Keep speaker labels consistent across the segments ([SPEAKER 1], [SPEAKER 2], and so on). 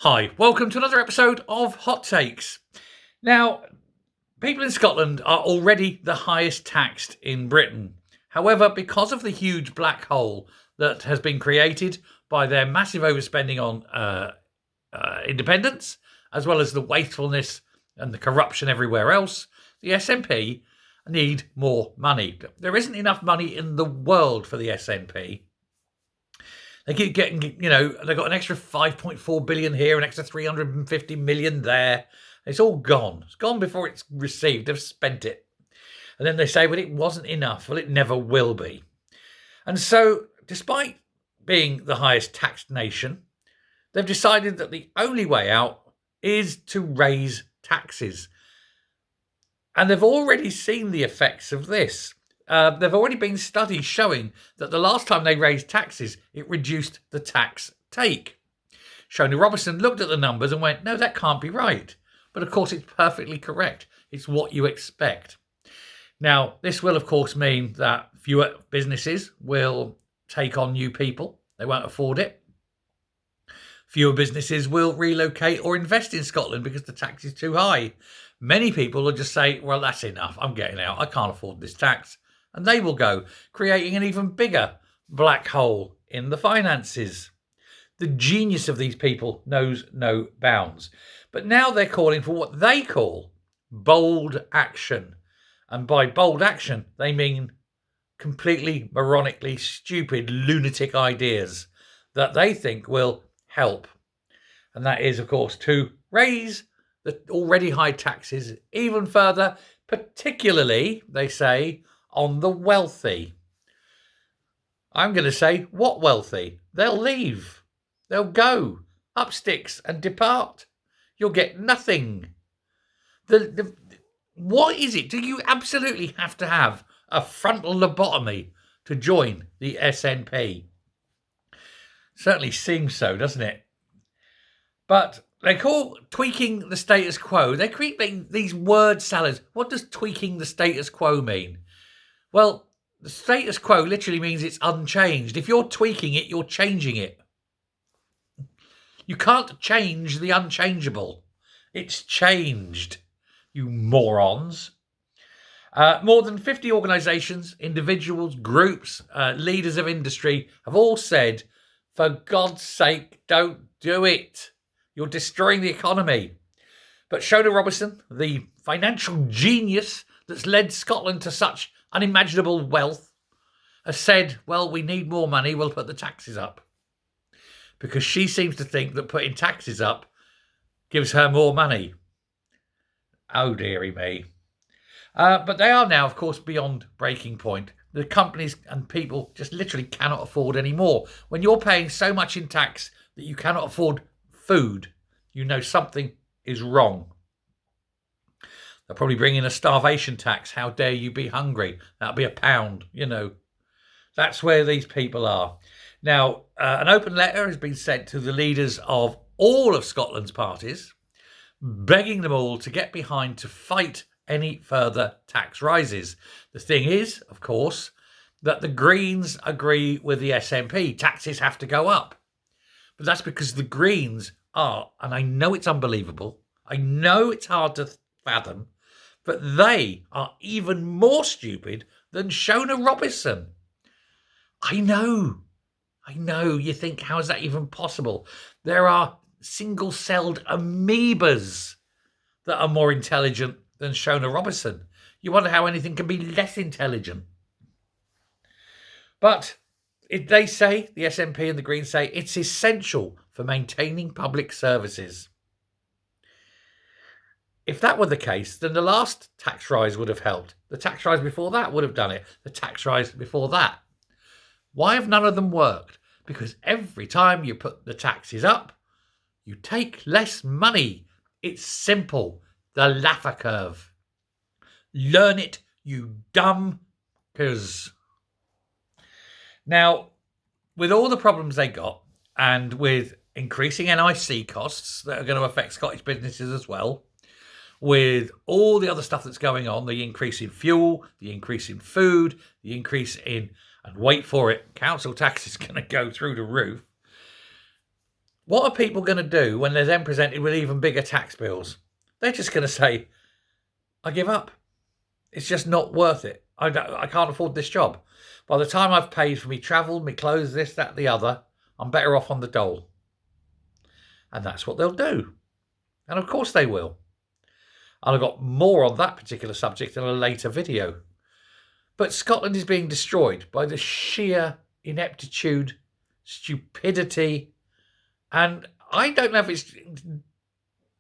[SPEAKER 1] Hi, welcome to another episode of Hot Takes. Now, people in Scotland are already the highest taxed in Britain. However, because of the huge black hole that has been created by their massive overspending on independence, as well as the wastefulness and the corruption everywhere else, the SNP need more money. There isn't enough money in the world for the SNP. They keep getting, they've got an extra 5.4 billion here, an extra 350 million there. It's all gone. It's gone before it's received. They've spent it. And then they say, well, it wasn't enough. Well, it never will be. And so, despite being the highest taxed nation, they've decided that the only way out is to raise taxes. And they've already seen the effects of this. There've already been studies showing that the last time they raised taxes, it reduced the tax take. Shona Robertson looked at the numbers and went, no, that can't be right. But of course, it's perfectly correct. It's what you expect. Now, this will, of course, mean that fewer businesses will take on new people. They won't afford it. Fewer businesses will relocate or invest in Scotland because the tax is too high. Many people will just say, well, that's enough. I'm getting out. I can't afford this tax. And they will go, creating an even bigger black hole in the finances. The genius of these people knows no bounds. But now they're calling for what they call bold action. And by bold action, they mean completely moronically stupid, lunatic ideas that they think will help. And that is, of course, to raise the already high taxes even further, particularly, they say, on the wealthy. I'm going to say, what wealthy? They'll leave. They'll go. Up sticks and depart. You'll get nothing. What is it? Do you absolutely have to have a frontal lobotomy to join the SNP? Certainly seems so, doesn't it? But they call tweaking the status quo. They create these word salads. What does tweaking the status quo mean? Well, the status quo literally means it's unchanged. If you're tweaking it, you're changing it. You can't change the unchangeable. It's changed, you morons. More than 50 organisations, individuals, groups, leaders of industry have all said, for God's sake, don't do it. You're destroying the economy. But Shona Robertson, the financial genius that's led Scotland to such unimaginable wealth, has said, well, we need more money, we'll put the taxes up. Because she seems to think that putting taxes up gives her more money. Oh, dearie me. But they are now, of course, beyond breaking point. The companies and people just literally cannot afford any more. When you're paying so much in tax that you cannot afford food, you know something is wrong. They'll probably bring in a starvation tax. How dare you be hungry? That'll be £1, That's where these people are. Now, an open letter has been sent to the leaders of all of Scotland's parties, begging them all to get behind to fight any further tax rises. The thing is, of course, that the Greens agree with the SNP. Taxes have to go up. But that's because the Greens are, and I know it's unbelievable, I know it's hard to fathom, but they are even more stupid than Shona Robertson. I know. You think, how is that even possible? There are single-celled amoebas that are more intelligent than Shona Robertson. You wonder how anything can be less intelligent. But they say, the SNP and the Greens say, it's essential for maintaining public services. If that were the case, then the last tax rise would have helped. The tax rise before that would have done it. The tax rise before that. Why have none of them worked? Because every time you put the taxes up, you take less money. It's simple. The Laffer curve. Learn it, you dumb cuz. Now, with all the problems they got, and with increasing NIC costs that are going to affect Scottish businesses as well, with all the other stuff that's going on, the increase in fuel, the increase in food, the increase in, and wait for it, council tax is going to go through the roof. What are people going to do when they're then presented with even bigger tax bills? They're just going to say, I give up. It's just not worth it. I can't afford this job. By the time I've paid for me travel, me clothes, this, that, the other, I'm better off on the dole. And that's what they'll do. And of course they will. And I've got more on that particular subject in a later video. But Scotland is being destroyed by the sheer ineptitude, stupidity, and I don't know if it's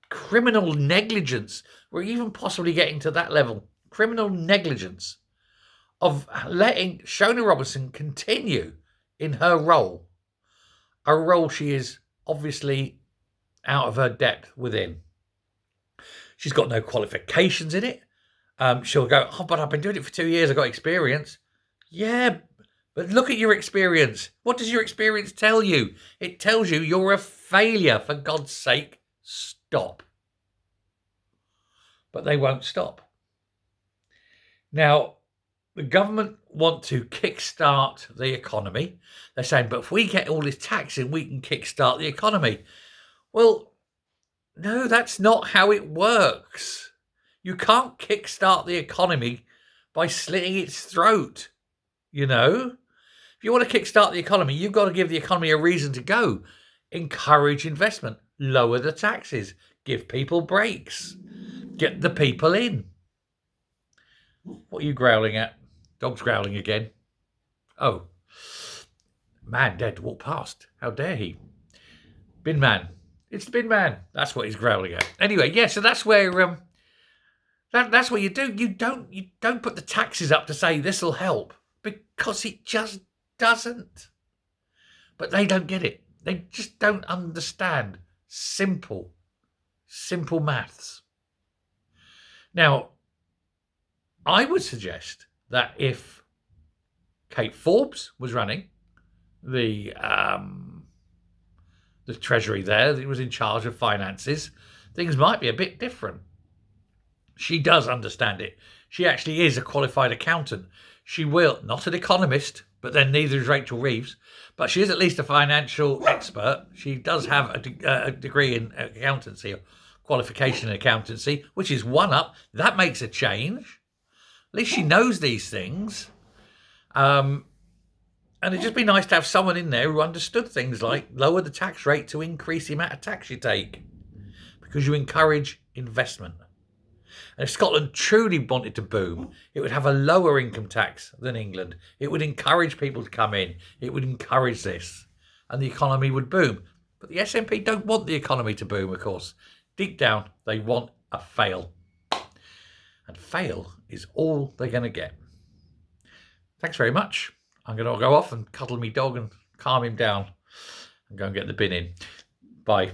[SPEAKER 1] criminal negligence. We're even possibly getting to that level. Criminal negligence of letting Shona Robinson continue in her role. A role she is obviously out of her depth within. She's got no qualifications in it. She'll go, oh, but I've been doing it for 2 years. I've got experience. Yeah, but look at your experience. What does your experience tell you? It tells you you're a failure. For God's sake, stop. But they won't stop. Now, the government want to kickstart the economy. They're saying, but if we get all this tax in, we can kickstart the economy. Well, no, that's not how it works. You can't kickstart the economy by slitting its throat, you know. If you want to kickstart the economy, you've got to give the economy a reason to go. Encourage investment, lower the taxes, give people breaks, get the people in. What are you growling at? Dog's growling again. Oh, man dared to walk past. How dare he? Bin man. It's the bin man. That's what he's growling at. Anyway, yeah, so that's where that's what you do. You don't put the taxes up to say this will help, because it just doesn't. But they don't get it. They just don't understand simple maths. Now, I would suggest that if Kate Forbes was running the Treasury there, that was in charge of finances, things might be a bit different. She does understand it. She actually is a qualified accountant. She will, not an economist, but then neither is Rachel Reeves, but she is at least a financial expert. She does have a degree in accountancy, or qualification in accountancy, which is one up. That makes a change. At least she knows these things. And it'd just be nice to have someone in there who understood things like lower the tax rate to increase the amount of tax you take, because you encourage investment. And if Scotland truly wanted to boom, it would have a lower income tax than England. It would encourage people to come in. It would encourage this, and the economy would boom. But the SNP don't want the economy to boom, of course. Deep down, they want a fail. And fail is all they're going to get. Thanks very much. I'm going to go off and cuddle my dog and calm him down and go and get the bin in. Bye.